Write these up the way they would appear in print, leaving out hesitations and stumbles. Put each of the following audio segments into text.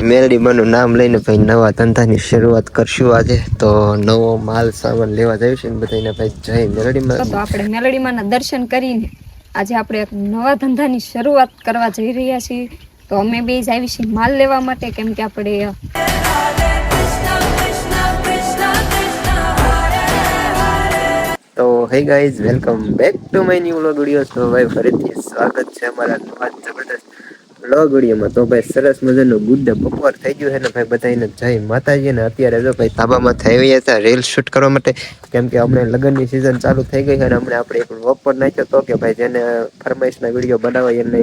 મેલડીમાંનું નામ લઈને ભાઈ નવા ધંધાની શરૂઆત કરશું આજે. તો નવો માલ સામાન લેવા જઈશું ને બધાને ભાઈ જય મેલડીમાં. તો આપણે મેલડીમાંના દર્શન કરીને આજે આપણે એક નવા ધંધાની શરૂઆત કરવા જઈ રહ્યા છીએ. તો અમે બે જ આવી છીએ માલ લેવા માટે, કેમ કે આપણે તો hey guys, welcome back to my new vlog video. તો ભાઈ ફરીથી સ્વાગત છે અમારા નવા જબરદસ્ત વ્લોગ વિડીયોમાં. તો ભાઈ સરસ મજાનું ગુડ બપોર થઈ ગયું છે ને ભાઈ બધાને જય માતાજી. ને અત્યારે જો ભાઈ ધાબામાં થઈ હતા રીલ શૂટ કરવા માટે, કેમ કે હમણાં લગ્નની સિઝન ચાલુ થઈ ગઈ છે અને હમણાં આપણે એક વ્લોગ પર નાખ્યો હતો કે ભાઈ જેને ફરમાઈશના વિડીયો બનાવાય એને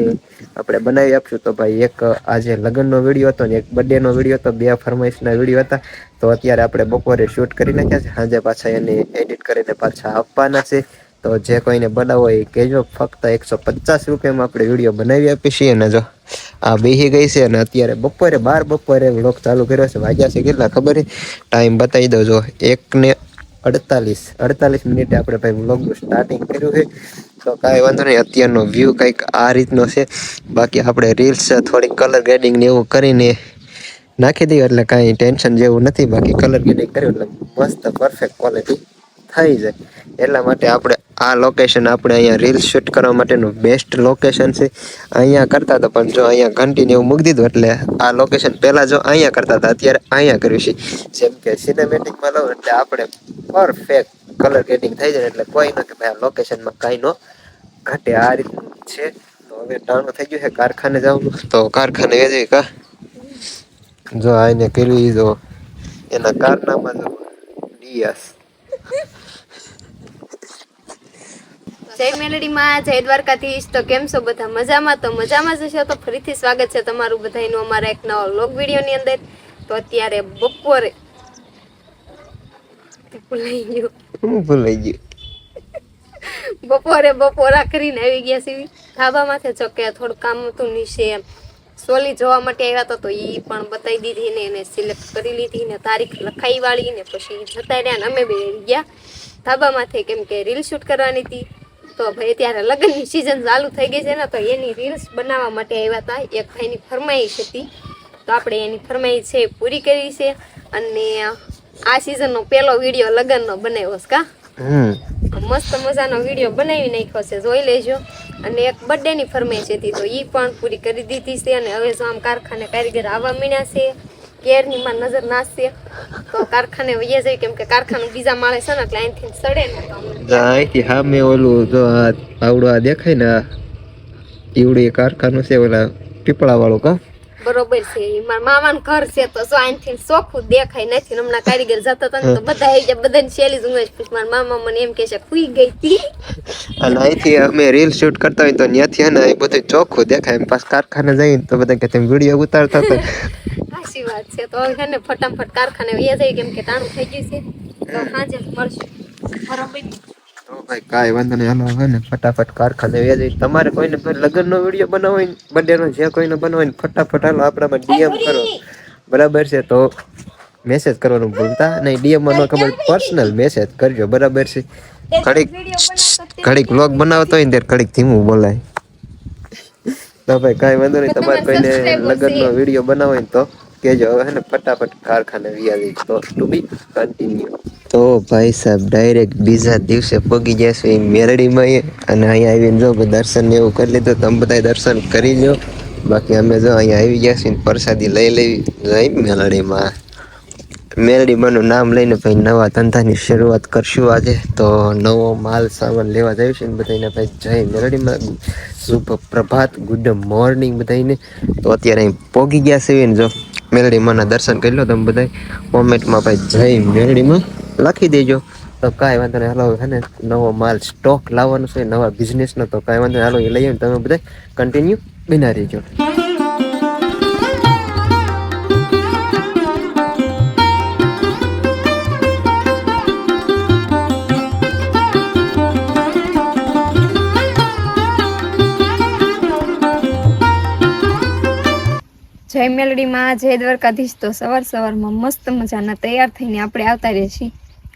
આપણે બનાવી આપશું. તો ભાઈ એક આજે લગ્નનો વિડીયો હતો ને એક બર્થડેનો વિડીયો હતો, બે ફરમાઈશના વિડીયો હતા. તો અત્યારે આપણે બપોરે શૂટ કરી નાખ્યા છે, સાંજે પાછા એને એડિટ કરીને પાછા આપવાના છે. તો જે કોઈને બનાવો એ કહેજો, ફક્ત 150 રૂપિયામાં આપણે વિડીયો બનાવી આપીએ છીએ. અને જો આ બેસી ગઈ છે અને અત્યારે બપોરે 12 બપોરે વ્લોગ ચાલુ કર્યો છે. વાગ્યા છે કેટલા ખબર છે? ટાઈમ બતાવી દો, જો 1:48 મિનિટે આપણે ભાઈ વ્લોગનું સ્ટાર્ટિંગ કર્યું છે. તો કાંઈ વાંધો નહીં, અત્યારનો વ્યૂ કંઈક આ રીતનો છે. બાકી આપણે રીલ્સ થોડીક કલર ગ્રેડિંગ ને એવું કરીને નાખી દઈએ એટલે કાંઈ ટેન્શન જેવું નથી. બાકી કલર ગ્રેડિંગ કર્યું એટલે મસ્ત પરફેક્ટ ક્વોલિટી થઈ જાય. એટલા માટે આપણે આ લોકેશન આપણે અહીંયા રીલ શૂટ કરવા માટેનું બેસ્ટ લોકેશન છે. અહીંયા કરતા હતા પણ જો અહીંયા ઘંટીને એવું મૂકી દીધું એટલે આ લોકેશન પહેલાં જો અહીંયા કરતા હતા, અત્યારે અહીંયા કર્યું છે. જેમ કે સિનેમેટિકમાં લો એટલે આપણે પરફેક્ટ કલર ગ્રેડિંગ થઈ જાય એટલે કોઈ ન કે ભાઈ આ લોકેશનમાં કાંઈ ન ઘટે. આ રીતનું છે. તો હવે ટાણું થઈ ગયું છે કારખાને જવાનું. તો કારખાને વેચી કા જો આને કર્યું જો એના કારનામાં જો ડિયાસ. જય મેલડીમાં, જય દ્વારકાધીશ. તો કેમ છો બધા? મજામાં? તો મજામાં જ હશો. તો ફરીથી સ્વાગત છે તમારું બધાનું અમારા એક નવા વ્લોગ વિડીયોની અંદર. તો અત્યારે બપોરે ભૂલાઈ ગયું બપોરે બપોરા કરીને આવી ગયા છે ધાબામાંથી. જો કે થોડું કામ હતું નીચે, સોલી જોવા માટે આવ્યા હતા તો એ પણ બતાવી દીધી ને એને સિલેક્ટ કરી લીધી ને તારીખ લખાઈ વાળી ને પછી જતા રહ્યા ને અમે બે ગયા ધાબામાંથી, કેમ કે રીલ શૂટ કરવાની હતી. તો ભાઈ ત્યારે લગ્નની સિઝન ચાલુ થઈ ગઈ છે ને, તો એની રીલ્સ બનાવવા માટે આવ્યા હતા. એક ભાઈની ફરમાઈશ હતી તો આપણે એની ફરમાઈશ છે પૂરી કરી છે. અને આ સિઝનનો પહેલો વિડીયો લગ્નનો બનાવ્યો છે. કા મસ્ત મજાનો વિડીયો બનાવી નાખ્યો છે, જોઈ લેજો. અને એક બર્થડેની ફરમાઈશ હતી તો એ પણ પૂરી કરી દીધી છે. અને હવે જો આમ કારખાને કારીગર આવવા મીણ્યા છે, કેરની માં નજર નાખશે તો કારખાને વહી જાય, કેમ કે કારખાનું બીજા માળે છે ને એટલે અહીંથી સડે ને અહીંથી સામે ઓલું જો આવડું આ દેખાય ને ઈવડું કારખાનું છે ઓલા પીપળા વાળું. કા બરોબર છે, મારા મામાનું ઘર છે તો જો અહીંથી ચોખ્ખું દેખાય નથી. હમણાં કારીગર જતા હતા ને તો બધા આવી ગયા, બધાની શેલી જ ઊંઘે. મારા મામા મને એમ કે છે ખુઈ ગઈ હતી. અને અહીંથી અમે રીલ શૂટ કરતા હોય તો ત્યાંથી હે ને એ બધું ચોખ્ખું દેખાય. એમ પાછા કારખાને જઈને તો બધા કે તમે વિડીયો ઉતારતા હતા. સાચી વાત છે. તો હવે ને ફટાફટ કારખાને વયા જાય, કેમ કે ટાણું થઈ ગયું છે. તો સાંજે મળશું. બરોબર. તો ભાઈ કાંઈ વાંધો નહીં, હાલો હવે ને ફટાફટ કારખાને વયા જાય. તમારે કોઈને લગ્નનો વિડીયો બનાવવો હોય, બર્થડેનો જે કોઈને બનાવવો હોય ફટાફટ હાલો આપણામાં ડીએમ કરો, બરાબર છે? તો મેસેજ કરવાનું ભૂલતા નહીં. ડીએમમાં ન ખબર પર્સનલ મેસેજ કરજો, બરાબર છે? ઘડીક વ્લોગ બનાવતો હોય ને ત્યારે ઘડીક ધીમું બોલાય. તો ભાઈ કાંઈ વાંધો નહીં, તમારે કોઈને લગ્નનો વિડીયો બનાવો હોય તો કહેજો. હવે હે ને ફટાફટ કારખાને વ્યા જઈશ. તો ટુ બી કન્ટિન્યુ. તો ભાઈ સાહેબ ડાયરેક્ટ બીજા દિવસે પગી જશે મેરડીમાં અને અહીંયા આવીને જો દર્શન ને એવું કરી લીધું. તમે બધા દર્શન કરી લો. બાકી અમે જો અહીંયા આવી ગયા છીએ પ્રસાદી લઈ લેવી જઈ મેલડીમાં. મેલડીમાંનું નામ લઈને ભાઈ નવા ધંધાની શરૂઆત કરશું આજે. તો નવો માલ સામાન લેવા જઈશું ને બધાને ભાઈ જય મેલડીમાં. શુભ પ્રભાત, ગુડ મોર્નિંગ બધાને. તો અત્યારે અહીં પોગી ગયા છે ને જો મેલડીમાંના દર્શન કરી લો તમે બધા. કોમેન્ટમાં ભાઈ જય મેલડીમાં લખી દેજો. તો કાંઈ વાંધો નહીં, હાલો છે ને નવો માલ સ્ટોક લાવવાનો છે નવા બિઝનેસનો. તો કાંઈ વાંધો નહીં, હાલો એ લઈએ ને તમે બધા કન્ટિન્યુ બિના રહેજો. જય મેલડીમાં, જય દ્વારકાધીશ. તો સવાર સવારમાં મસ્ત મજાના તૈયાર થઈને આપણે આવતા રહીએ છીએ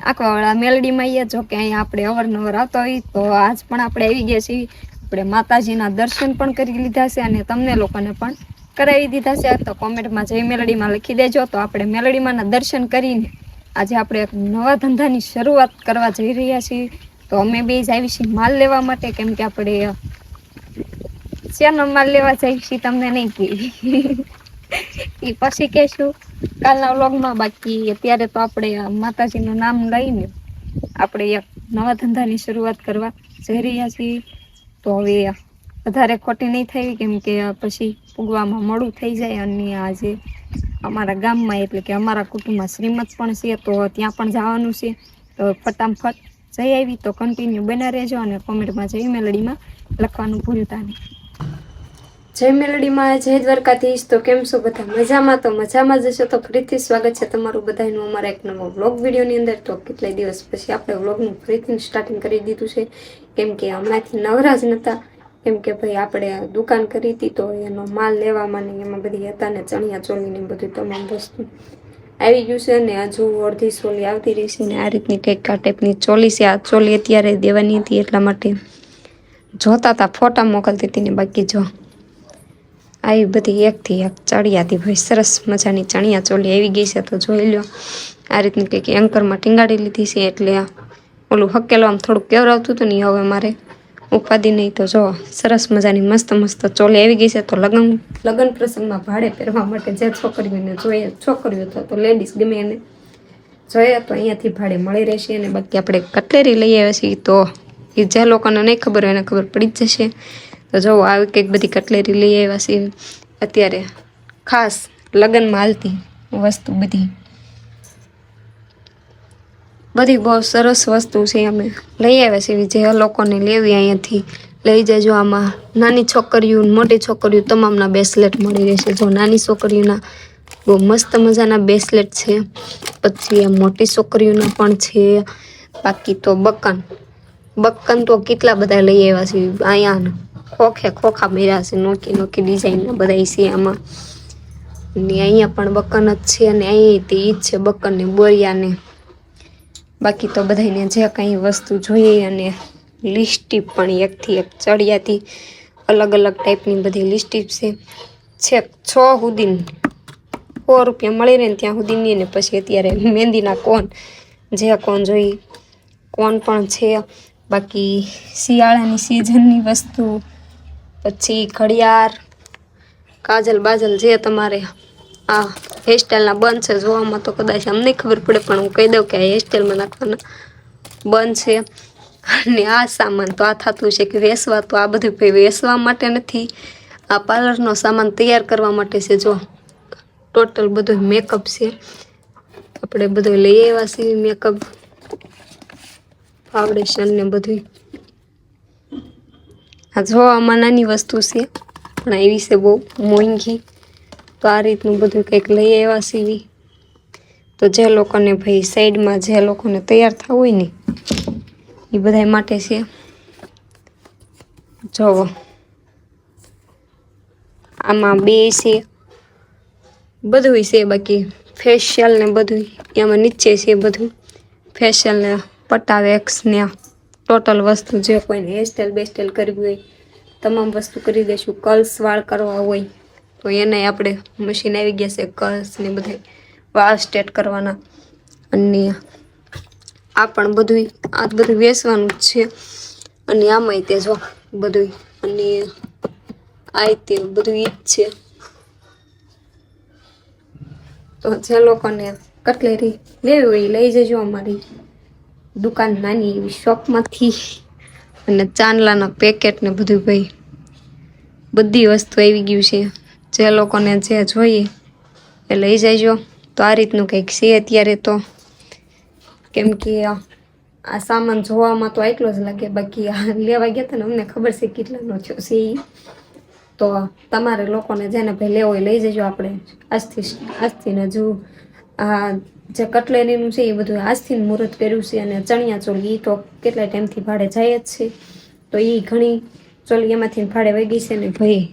આંકવાવાળા મેલડીમાં. અહીંયા જો કે અહીંયા આપણે અવારનવાર આવતા હોઈએ તો આજ પણ આપણે આવી ગયા છીએ. આપણે માતાજીના દર્શન પણ કરી લીધા છે અને તમને લોકોને પણ કરાવી દીધા છે તો કોમેન્ટમાં જય મેલડીમાં લખી દેજો. તો આપણે મેલડીમાંના દર્શન કરીને આજે આપણે એક નવા ધંધાની શરૂઆત કરવા જઈ રહ્યા છીએ. તો અમે બે જ આવી છીએ માલ લેવા માટે, કેમ કે આપણે શેનો માલ લેવા જઈએ છીએ તમને નહીં કહેવી, એ પછી કહેશું કાલના વ્લોગમાં. બાકી અત્યારે તો આપણે માતાજીનું નામ લઈને આપણે એક નવા ધંધાની શરૂઆત કરવા જઈ રહ્યા છીએ. તો હવે વધારે ખોટી નહીં થઈ, કેમ કે પછી પૂગવામાં મોડું થઈ જાય. અને આજે અમારા ગામમાં એટલે કે અમારા કુટુંબમાં શ્રીમત પણ છે, તો ત્યાં પણ જવાનું છે. તો ફટાફટ જઈ આવી. તો કન્ટિન્યુ બના રહેજો અને કોમેન્ટમાં જય મેલડીમાં લખવાનું ભૂલતા નહીં. જય મેલડીમાં, જય દ્વારકાધીશ. તો કેમ છો બધા? મજામાં? તો મજામાં જશો. તો ફરીથી સ્વાગત છે તમારું બધાનું અમારા એક નવો વ્લોગ વિડીયોની અંદર. તો કેટલાય દિવસ પછી આપણે વ્લોગનું ફરીથી સ્ટાર્ટિંગ કરી દીધું છે, કેમ કે હમણાંથી નવરા જ નહોતા. કેમ કે ભાઈ આપણે દુકાન કરી હતી તો એનો માલ લેવામાં ને એમાં બધી હતા ને ચણિયા ચોલી ને બધું તમામ વસ્તુ આવી ગયું છે. ને હજુ અડધી ચોલી આવતી રહી છે. ને આ રીતની કંઈક આ ટાઈપની ચોલી છે. આ ચોલી અત્યારે દેવાની હતી એટલા માટે જોતા હતા, ફોટા મોકલતી હતી ને. બાકી જો આવી બધી એકથી એક ચડિયાતી ભાઈ સરસ મજાની ચણિયા ચોલી આવી ગઈ છે. તો જોઈ લો, આ રીતની કંઈક એન્કરમાં ટીંગાડી લીધી છે. એટલે ઓલું હકેલો આમ થોડુંક કેવરાવતું હતું ને, હવે મારે ઉપાદી નહીં. તો જો સરસ મજાની મસ્ત મસ્ત ચોલી આવી ગઈ છે. તો લગ્ન પ્રસંગમાં ભાડે પહેરવા માટે જે છોકરીઓને જોઈએ, છોકરીઓ તો લેડીઝ ગમે એને જોઈએ તો અહીંયાથી ભાડે મળી રહેશે. અને બાકી આપણે કટલેરી લઈ આવ્યા છીએ, તો એ જે લોકોને નહીં ખબર હોય એને ખબર પડી જ જશે. તો જો આવી કંઈક બધી કટલેરી લઈ આવ્યા છીએ અત્યારે, ખાસ લગ્નમાં હાલતી વસ્તુ બધી બહુ સરસ વસ્તુ છે. અમે લઈ આવ્યા છીએ, જે લોકોને લેવી અહીંયાથી લઈ જજો. આમાં નાની છોકરીઓ મોટી છોકરીઓ તમામના બ્રેસલેટ મળી રહેશે. જો નાની છોકરીઓના બહુ મસ્ત મજાના બ્રેસલેટ છે, પછી મોટી છોકરીઓના પણ છે. બાકી તો બક્કન તો કેટલા બધા લઈ આવ્યા છે. અહીંયા ખોખા મેળ્યા છે, નોકી ડિઝાઇનના બધા છે આમાં. ને અહીંયા પણ બક્કન જ છે, અને અહીંયાથી ઈ જ છે બક્કન ને બોરિયા ને. બાકી તો બધાને જે કંઈ વસ્તુ જોઈએ, અને લિપસ્ટિક પણ એકથી એક ચડિયાતી અલગ અલગ ટાઈપની બધી લિપસ્ટિક છે. 6 સુધીની 100 રૂપિયા મળી રહે ને ત્યાં સુધીની. ને પછી અત્યારે મહેંદીના કોન, જે કોન જોઈએ કોન પણ છે. બાકી શિયાળાની સિઝનની વસ્તુ, પછી ઘડિયાળ, કાજલ બાજલ જે તમારે આ હેરસ્ટાઈલના બંધ છે જોવામાં તો કદાચ અમને ખબર પડે, પણ હું કહી દઉં કે આ હેરસ્ટાઈલમાં નાખવાના બંધ છે. અને આ સામાન તો આ થતું છે કે વેચવા, તો આ બધું ભાઈ વેચવા માટે નથી, આ પાર્લરનો સામાન તૈયાર કરવા માટે છે. જો ટોટલ બધું મેકઅપ છે, આપણે બધું લઈ આવ્યા છીએ મેકઅપ, ફાઉન્ડેશન ને બધું. આ જો આમાં નાની વસ્તુ છે પણ એવી છે બહુ મોંઘી. તો આ રીતનું બધું કંઈક લઈ આવ્યા છીએ. તો જે લોકોને ભાઈ સાઈડમાં જે લોકોને તૈયાર થવું હોય ને એ બધા માટે છે. જોવો આમાં 2 છે, બધું છે. બાકી ફેશિયલ ને બધું એમાં નીચે છે, બધું ફેશિયલ ને પટાવેક્સ ને ટોટલ વસ્તુ જે કોઈને હેરસ્ટાઈલ બેસ્ટાઈલ કરવી હોય તમામ વસ્તુ કરી દઈશું. કર્લ્સ વાળ કરવા હોય તો એને આપણે મશીન આવી ગયા છે, કર્લ્સ ને બધા વાળ સ્ટ્રેટ કરવાના. અને આ પણ બધું વેચવાનું જ છે. અને આમાંય તે જો બધું, અને આ તે બધું ઈ જ છે. તો જે લોકોને કટલેરી લેવી હોય લઈ જજો અમારી દુકાન નાની એવી શોપમાંથી. અને ચાંદલાના પેકેટ ને બધું ભાઈ બધી વસ્તુ આવી ગયું છે. જે લોકોને જે જોઈએ એ લઈ જજો. તો આ રીતનું કંઈક છે અત્યારે. તો કેમ કે આ સામાન જોવામાં તો આટલો જ લાગે, બાકી આ લેવા ગયા હતા ને અમને ખબર છે કેટલાનો થયો છે એ. તો તમારે લોકોને જેને ભાઈ લેવો હોય લઈ જજો. આપણે આજથી ને હજુ આ જે કટલેરીનું છે એ બધું આજથી મુહૂર્ત કર્યું છે. અને ચણિયા ચોલી એ તો કેટલા ટાઈમથી ભાડે જાય જ છે. તો એ ઘણી ચોલી એમાંથી ભાડે વહી ગઈ છે. ને ભાઈ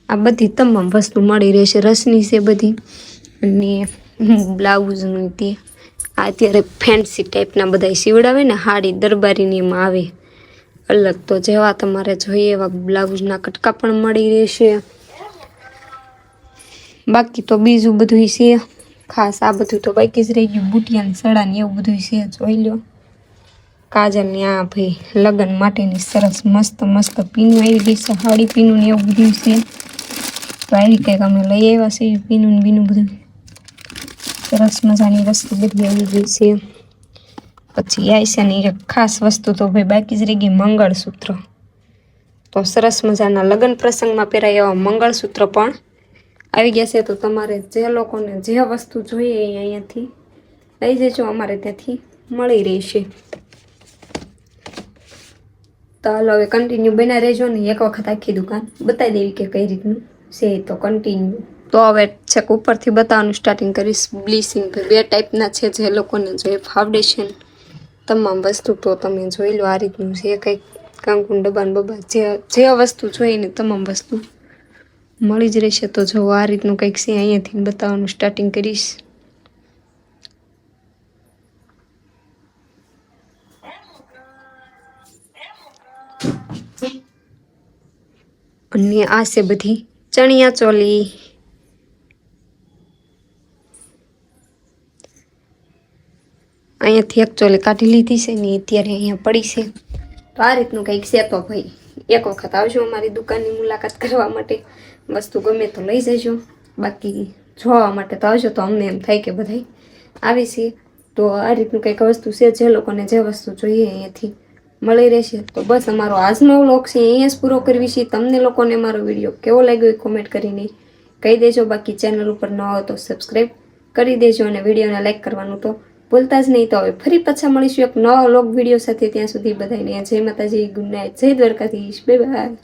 આ બધી તમામ વસ્તુ મળી રહેશે. રસની છે બધી, અને બ્લાઉઝનું તે આ અત્યારે ફેન્સી ટાઈપના બધા સીવડાવે ને, હાડી દરબારીની એમાં આવે અલગ. તો જેવા તમારે જોઈએ એવા બ્લાઉઝના કટકા પણ મળી રહેશે. બાકી તો બીજું બધું છે ખાસ આ બધું તો બાકી જ રહી ગયું. બુટિયા ને સડા ને એવું બધું છે, જોઈ લો. કાજલ ને આ ભાઈ લગ્ન માટેની સરસ મસ્ત મસ્ત પીનું આવી ગઈ છે, હાડી પીનું ને એવું બધું છે. તો આવી કંઈક અમે લઈ આવ્યા છીએ પીનું ને બીનું બધું સરસ મજાની વસ્તુ બધી આવી ગઈ છે. પછી આયશાની એક ખાસ વસ્તુ તો ભાઈ બાકી જ રહી ગઈ, મંગળસૂત્ર. તો સરસ મજાના લગ્ન પ્રસંગમાં પહેરાય એવા મંગળસૂત્ર પણ આવી ગયા છે. તો તમારે જે લોકોને જે વસ્તુ જોઈએ એ અહીંયાથી લઈ જજો, અમારે ત્યાંથી મળી રહેશે. તો હાલો હવે કન્ટિન્યુ બના રહેજો ને એક વખત આખી દુકાન બતાવી દેવી કે કઈ રીતનું છે. તો કન્ટિન્યુ તો હવે છેક ઉપરથી બતાવવાનું સ્ટાર્ટિંગ કરીશ. બ્લીચિંગ બે ટાઈપના છે, જે લોકોને જોઈએ ફાઉન્ડેશન તમામ વસ્તુ તો તમે જોઈ લો. આ રીતનું છે કંઈક કાંકુન ડબ્બાન બબ્બા જે વસ્તુ જોઈએ ને તમામ વસ્તુ મળી જ રહેશે. તો જો આ રીતનું કંઈક છે, અહીંયાથી બતાવવાનું સ્ટાર્ટિંગ કરીશ. અને આ છે બધી ચણિયા ચોલી. અહીંયાથી એક ચોલી કાઢી લીધી છે ને અત્યારે અહીંયા પડી છે. તો આ રીતનું કંઈક છે. તો ભાઈ એક વખત આવજો અમારી દુકાનની મુલાકાત કરવા માટે, વસ્તુ ગમે તો લઈ જજો. બાકી જોવા માટે તો આવજો, તો અમને એમ થાય કે બધાય આવી છે. તો આ રીતનું કંઈક વસ્તુ છે, જે લોકોને જે વસ્તુ જોઈએ અહીંયાથી મળી રહેશે. તો બસ અમારો આજનો વ્લોગ છે અહીંયા જ પૂરો કરવી છે. તમને લોકોને મારો વિડીયો કેવો લાગ્યો એ કોમેન્ટ કરીને કહી દેજો. બાકી ચેનલ ઉપર ન હોય તો સબસ્ક્રાઈબ કરી દેજો અને વિડીયોને લાઈક કરવાનું તો ભૂલતા જ નહીં. તો હવે ફરી પાછા મળીશું એક નવા વ્લોગ વિડીયો સાથે. ત્યાં સુધી બધાને જય માતાજી, ગુડ નાઇટ, જય દ્વારકાધીશ, બાય બાય.